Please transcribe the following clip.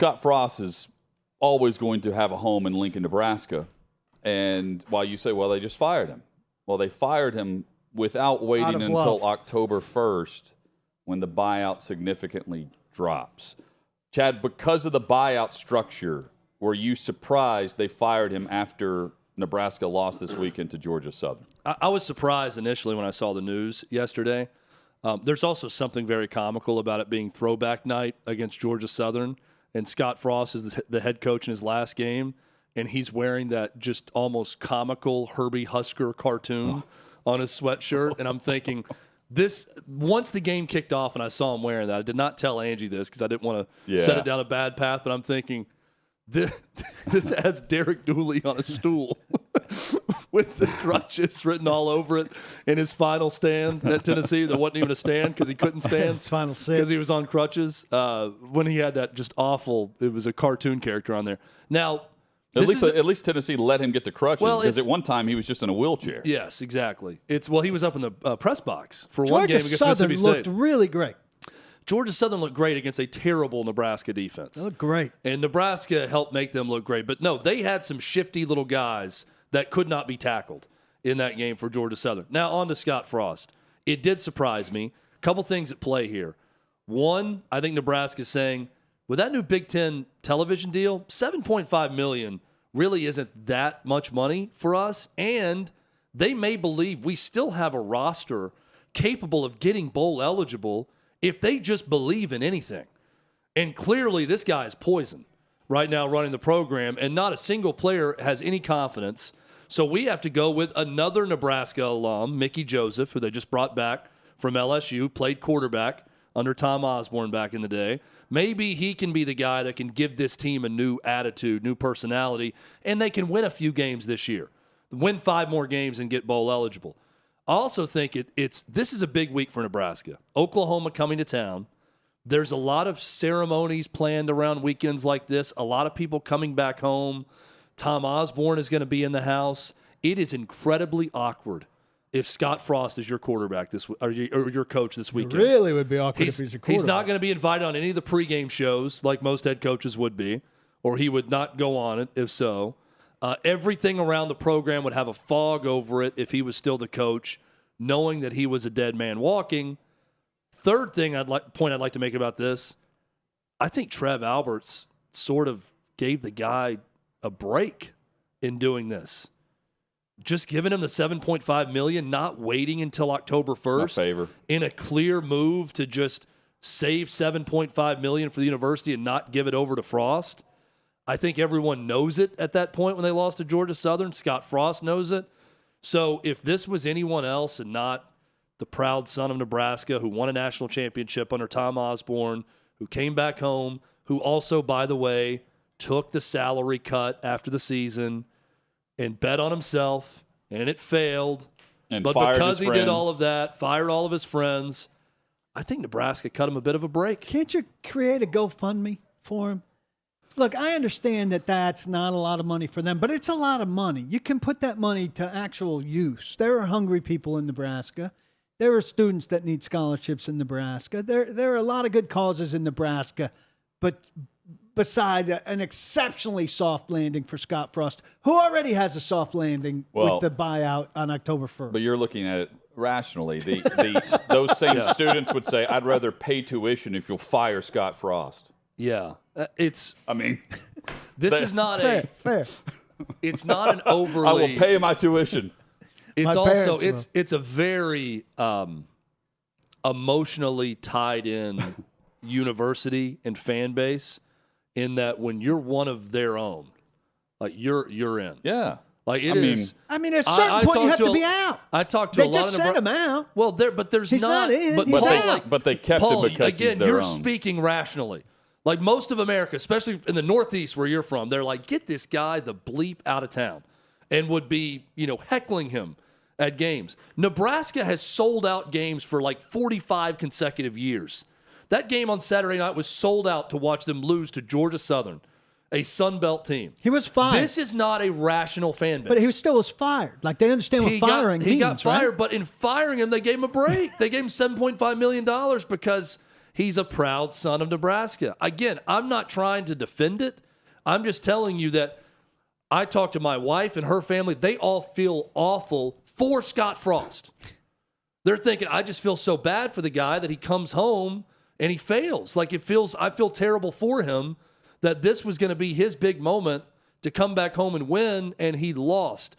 Scott Frost is always going to have a home in Lincoln, Nebraska. And while you say, well, they just fired him. Well, they fired him without waiting until October 1st when the buyout significantly drops. Chad, because of the buyout structure, were you surprised they fired him after Nebraska lost this weekend to Georgia Southern? I was surprised initially when I saw the news yesterday. There's also something very comical about it being throwback night against Georgia Southern, and Scott Frost is the head coach in his last game, and he's wearing that just almost comical Herbie Husker cartoon on his sweatshirt, and I'm thinking, once the game kicked off and I saw him wearing that, I did not tell Angie this because I didn't want to set it down a bad path, but I'm thinking, this has Derek Dooley on a stool with the crutches written all over it in his final stand at Tennessee. That wasn't even a stand because he couldn't stand. His final sit. Because he was on crutches. When he had that just awful, it was a cartoon character on there. Now, at least Tennessee let him get the crutches because at one time he was just in a wheelchair. Yes, exactly. He was up in the press box for one game against Southern Mississippi State. Looked really great. Georgia Southern looked great against a terrible Nebraska defense. They looked great. And Nebraska helped make them look great. But no, they had some shifty little guys that could not be tackled in that game for Georgia Southern. Now, on to Scott Frost. It did surprise me. A couple things at play here. One, I think Nebraska's saying, with that new Big Ten television deal, $7.5 million really isn't that much money for us. And they may believe we still have a roster capable of getting bowl eligible if they just believe in anything. And clearly this guy is poison right now running the program, and not a single player has any confidence. So we have to go with another Nebraska alum, Mickey Joseph, who they just brought back from LSU, played quarterback under Tom Osborne back in the day. Maybe he can be the guy that can give this team a new attitude, new personality, and they can win a few games this year. Win 5 more games and get bowl eligible. I also think this is a big week for Nebraska. Oklahoma coming to town. There's a lot of ceremonies planned around weekends like this, a lot of people coming back home. Tom Osborne is going to be in the house. It is incredibly awkward if Scott Frost is your quarterback or your coach this weekend. It really would be awkward if he's your quarterback. He's not going to be invited on any of the pregame shows like most head coaches would be, or he would not go on it if so. Everything around the program would have a fog over it if he was still the coach, knowing that he was a dead man walking. Third thing point I'd like to make about this, I think Trev Alberts sort of gave the guy a break in doing this. Just giving him the $7.5 million, not waiting until October 1st in a clear move to just save $7.5 million for the university and not give it over to Frost. I think everyone knows it at that point when they lost to Georgia Southern. Scott Frost knows it. So if this was anyone else and not the proud son of Nebraska who won a national championship under Tom Osborne, who came back home, who also, by the way, took the salary cut after the season and bet on himself, and it failed. But because he did all of that, fired all of his friends, I think Nebraska cut him a bit of a break. Can't you create a GoFundMe for him? Look, I understand that that's not a lot of money for them, but it's a lot of money. You can put that money to actual use. There are hungry people in Nebraska. There are students that need scholarships in Nebraska. There are a lot of good causes in Nebraska, but beside an exceptionally soft landing for Scott Frost, who already has a soft landing with the buyout on October 1st. But you're looking at it rationally. Those same students would say, I'd rather pay tuition if you'll fire Scott Frost. Yeah. This is not fair. It's not an overly. I will pay my tuition. It's a very emotionally tied in university and fan base, in that when you're one of their own, like you're in. Yeah. Like it is. I mean, at a certain point, you have to be out. I talked to a lot of. They just sent him out. Well, he's not in. He's out. But they kept Paul, him because again, he's their you're own. speaking rationally. Like most of America, especially in the Northeast where you're from, they're like, get this guy the bleep out of town, and would be, heckling him at games. Nebraska has sold out games for like 45 consecutive years. That game on Saturday night was sold out to watch them lose to Georgia Southern, a Sun Belt team. He was fired. This is not a rational fan base. But he still was fired. Like, they understand what firing means, He got fired, right? but in firing him, they gave him a break. They gave him $7.5 million because He's a proud son of Nebraska. Again, I'm not trying to defend it. I'm just telling you that I talked to my wife and her family. They all feel awful for Scott Frost. They're thinking, I just feel so bad for the guy that he comes home and he fails. Like I feel terrible for him that this was going to be his big moment to come back home and win, and he lost.